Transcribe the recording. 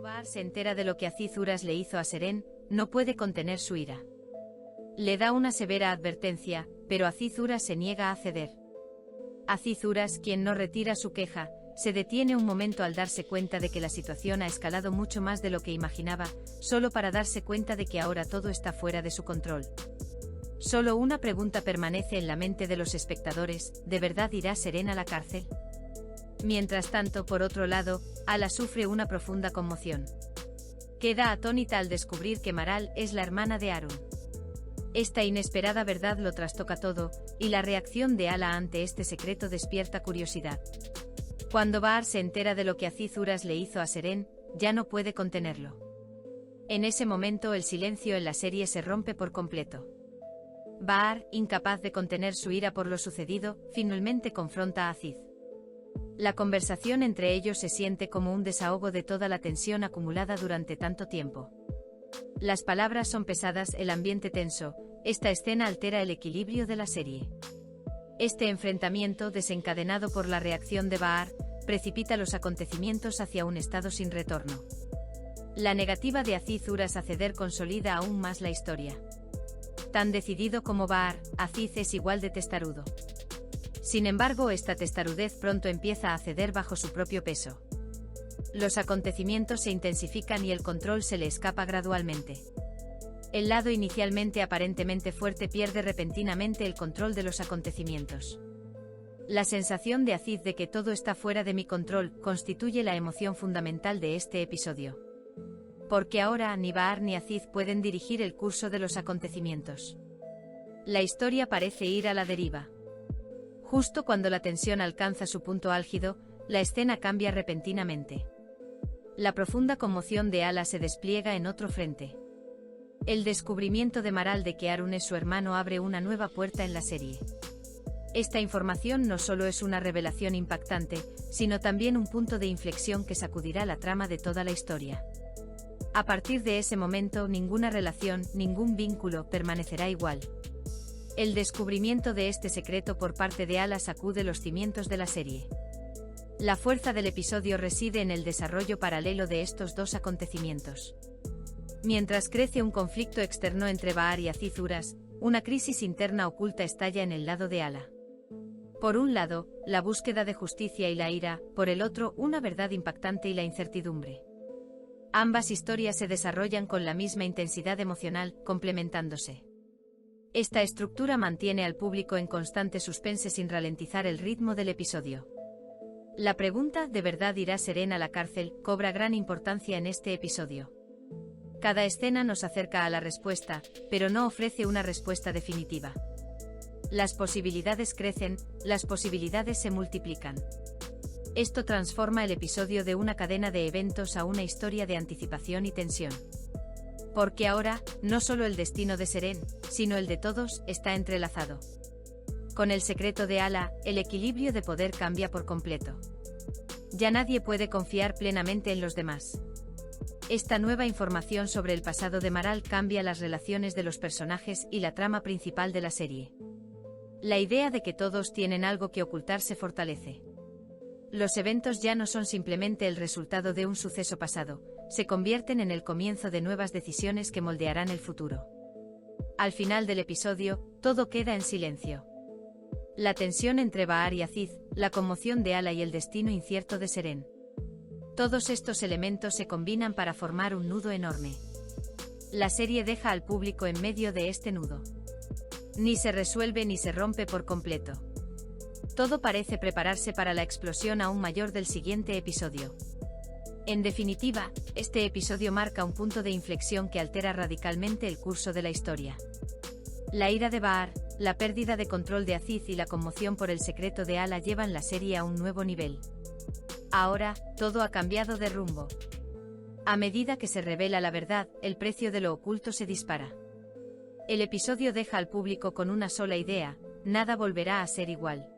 Baar se entera de lo que Aziz-Uras le hizo a Seren, no puede contener su ira. Le da una severa advertencia, pero Aziz-Uras se niega a ceder. Aziz-Uras, quien no retira su queja, se detiene un momento al darse cuenta de que la situación ha escalado mucho más de lo que imaginaba, solo para darse cuenta de que ahora todo está fuera de su control. Solo una pregunta permanece en la mente de los espectadores: ¿de verdad irá Seren a la cárcel? Mientras tanto, por otro lado, Ala sufre una profunda conmoción. Queda atónita al descubrir que Maral es la hermana de Harun. Esta inesperada verdad lo trastoca todo, y la reacción de Ala ante este secreto despierta curiosidad. Cuando Baar se entera de lo que Aziz-Uras le hizo a Seren, ya no puede contenerlo. En ese momento el silencio en la serie se rompe por completo. Baar, incapaz de contener su ira por lo sucedido, finalmente confronta a Aziz. La conversación entre ellos se siente como un desahogo de toda la tensión acumulada durante tanto tiempo. Las palabras son pesadas, el ambiente tenso. Esta escena altera el equilibrio de la serie. Este enfrentamiento, desencadenado por la reacción de Baar, precipita los acontecimientos hacia un estado sin retorno. La negativa de Aziz-Uras a ceder consolida aún más la historia. Tan decidido como Baar, Aziz es igual de testarudo. Sin embargo, esta testarudez pronto empieza a ceder bajo su propio peso. Los acontecimientos se intensifican y el control se le escapa gradualmente. El lado inicialmente aparentemente fuerte pierde repentinamente el control de los acontecimientos. La sensación de Aziz de que todo está fuera de mi control constituye la emoción fundamental de este episodio. Porque ahora ni Baar ni Aziz pueden dirigir el curso de los acontecimientos. La historia parece ir a la deriva. Justo cuando la tensión alcanza su punto álgido, la escena cambia repentinamente. La profunda conmoción de Ala se despliega en otro frente. El descubrimiento de Maral de que Harun es su hermano abre una nueva puerta en la serie. Esta información no solo es una revelación impactante, sino también un punto de inflexión que sacudirá la trama de toda la historia. A partir de ese momento, ninguna relación, ningún vínculo permanecerá igual. El descubrimiento de este secreto por parte de Ala sacude los cimientos de la serie. La fuerza del episodio reside en el desarrollo paralelo de estos dos acontecimientos. Mientras crece un conflicto externo entre Baar y Aziz-Uras, una crisis interna oculta estalla en el lado de Ala. Por un lado, la búsqueda de justicia y la ira; por el otro, una verdad impactante y la incertidumbre. Ambas historias se desarrollan con la misma intensidad emocional, complementándose. Esta estructura mantiene al público en constante suspense sin ralentizar el ritmo del episodio. La pregunta: ¿de verdad irá Seren a la cárcel?, cobra gran importancia en este episodio. Cada escena nos acerca a la respuesta, pero no ofrece una respuesta definitiva. Las posibilidades crecen, las posibilidades se multiplican. Esto transforma el episodio de una cadena de eventos a una historia de anticipación y tensión. Porque ahora, no solo el destino de Seren, sino el de todos, está entrelazado. Con el secreto de Ala, el equilibrio de poder cambia por completo. Ya nadie puede confiar plenamente en los demás. Esta nueva información sobre el pasado de Maral cambia las relaciones de los personajes y la trama principal de la serie. La idea de que todos tienen algo que ocultar se fortalece. Los eventos ya no son simplemente el resultado de un suceso pasado, se convierten en el comienzo de nuevas decisiones que moldearán el futuro. Al final del episodio, todo queda en silencio. La tensión entre Baar y Aziz, la conmoción de Ala y el destino incierto de Seren. Todos estos elementos se combinan para formar un nudo enorme. La serie deja al público en medio de este nudo. Ni se resuelve ni se rompe por completo. Todo parece prepararse para la explosión aún mayor del siguiente episodio. En definitiva, este episodio marca un punto de inflexión que altera radicalmente el curso de la historia. La ira de Baar, la pérdida de control de Aziz y la conmoción por el secreto de Ala llevan la serie a un nuevo nivel. Ahora, todo ha cambiado de rumbo. A medida que se revela la verdad, el precio de lo oculto se dispara. El episodio deja al público con una sola idea: nada volverá a ser igual.